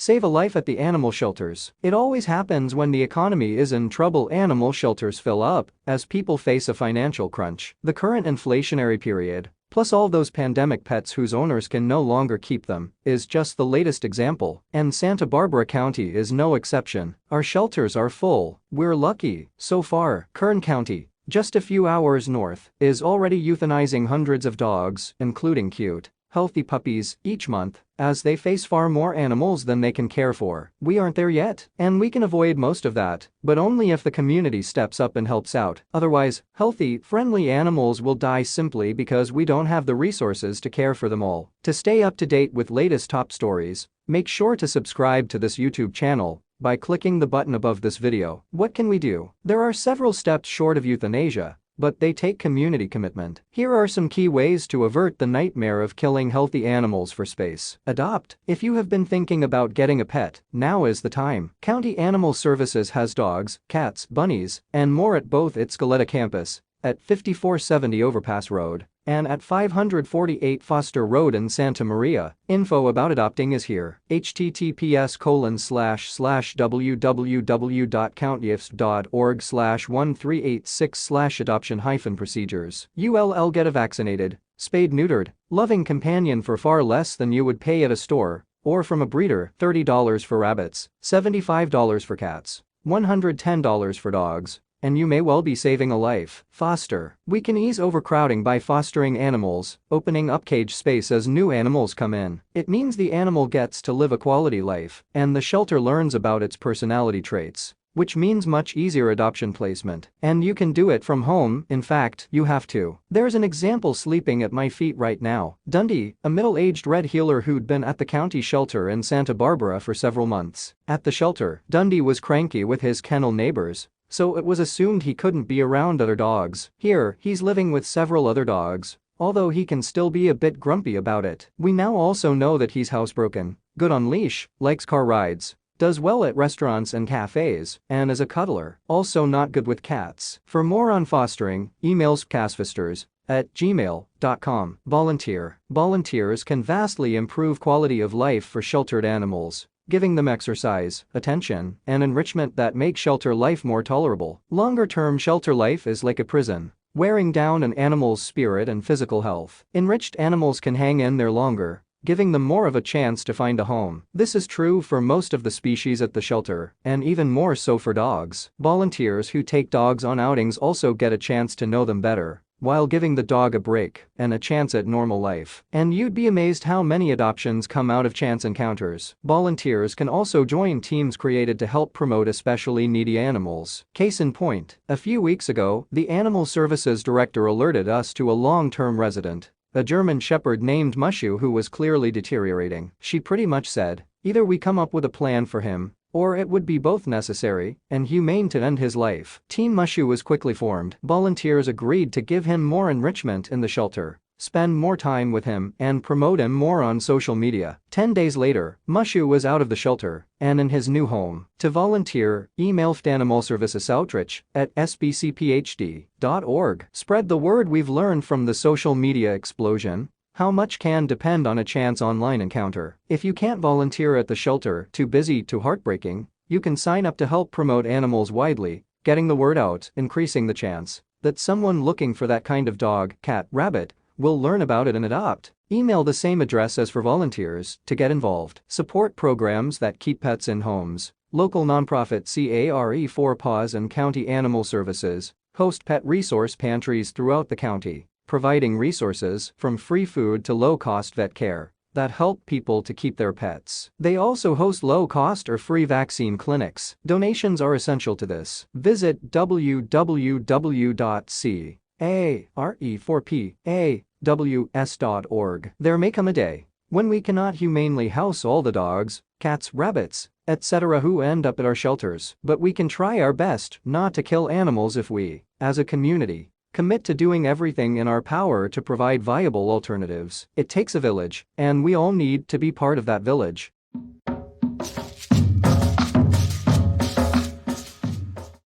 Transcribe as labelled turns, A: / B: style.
A: Save a life at the animal shelters. It always happens when the economy is in trouble. Animal shelters fill up as people face a financial crunch. The current inflationary period, plus all those pandemic pets whose owners can no longer keep them, is just the latest example, and Santa Barbara County is no exception. Our shelters are full. We're lucky. So far, Kern County, just a few hours north, is already euthanizing hundreds of dogs, including cute, healthy puppies, each month, as they face far more animals than they can care for. We aren't there yet, and we can avoid most of that, but only if the community steps up and helps out. Otherwise, healthy, friendly animals will die simply because we don't have the resources to care for them all. To stay up to date with latest top stories, make sure to subscribe to this YouTube channel by clicking the button above this video. What can we do? There are several steps short of euthanasia, but they take community commitment. Here are some key ways to avert the nightmare of killing healthy animals for space. Adopt. If you have been thinking about getting a pet, now is the time. County Animal Services has dogs, cats, bunnies, and more at both its Goleta campus, at 5470 Overpass Road, and at 548 Foster Road in Santa Maria. Info about adopting is here. https://www.countyifs.org/1386/adoption-procedures. ULL. Get a vaccinated, spayed, neutered, loving companion for far less than you would pay at a store or from a breeder. $30 for rabbits, $75 for cats, $110 for dogs, and you may well be saving a life. Foster. We can ease overcrowding by fostering animals, opening up cage space as new animals come in. It means the animal gets to live a quality life, and the shelter learns about its personality traits, which means much easier adoption placement. And you can do it from home. In fact, you have to. There's an example sleeping at my feet right now. Dundee, a middle-aged red heeler who'd been at the county shelter in Santa Barbara for several months. At the shelter, Dundee was cranky with his kennel neighbors, so it was assumed he couldn't be around other dogs. Here, he's living with several other dogs, although he can still be a bit grumpy about it. We now also know that he's housebroken, good on leash, likes car rides, does well at restaurants and cafes, and is a cuddler. Also not good with cats. For more on fostering, email scasfosters@gmail.com. Volunteer. Volunteers can vastly improve quality of life for sheltered animals, giving them exercise, attention, and enrichment that make shelter life more tolerable. Longer-term shelter life is like a prison, wearing down an animal's spirit and physical health. Enriched animals can hang in there longer, giving them more of a chance to find a home. This is true for most of the species at the shelter, and even more so for dogs. Volunteers who take dogs on outings also get a chance to know them better, while giving the dog a break and a chance at normal life. And you'd be amazed how many adoptions come out of chance encounters. Volunteers can also join teams created to help promote especially needy animals. Case in point, a few weeks ago, the Animal Services Director alerted us to a long-term resident, a German Shepherd named Mushu, who was clearly deteriorating. She pretty much said, either we come up with a plan for him, or it would be both necessary and humane to end his life. Team Mushu was quickly formed. Volunteers agreed to give him more enrichment in the shelter, spend more time with him, and promote him more on social media. 10 days later, Mushu was out of the shelter and in his new home. To volunteer, email @animalserviceoutreach@sbcphd.org. Spread the word. We've learned from the social media explosion how much can depend on a chance online encounter. If you can't volunteer at the shelter, too busy, too heartbreaking, you can sign up to help promote animals widely, getting the word out, increasing the chance that someone looking for that kind of dog, cat, rabbit will learn about it and adopt. Email the same address as for volunteers to get involved. Support programs that keep pets in homes. Local nonprofit CARE4 Paws and County Animal Services host pet resource pantries throughout the county, providing resources from free food to low-cost vet care that help people to keep their pets. They also host low-cost or free vaccine clinics. Donations are essential to this. Visit www.care4paws.org. There may come a day when we cannot humanely house all the dogs, cats, rabbits, etc. who end up at our shelters, but we can try our best not to kill animals if we, as a community, commit to doing everything in our power to provide viable alternatives. It takes a village, and we all need to be part of that village.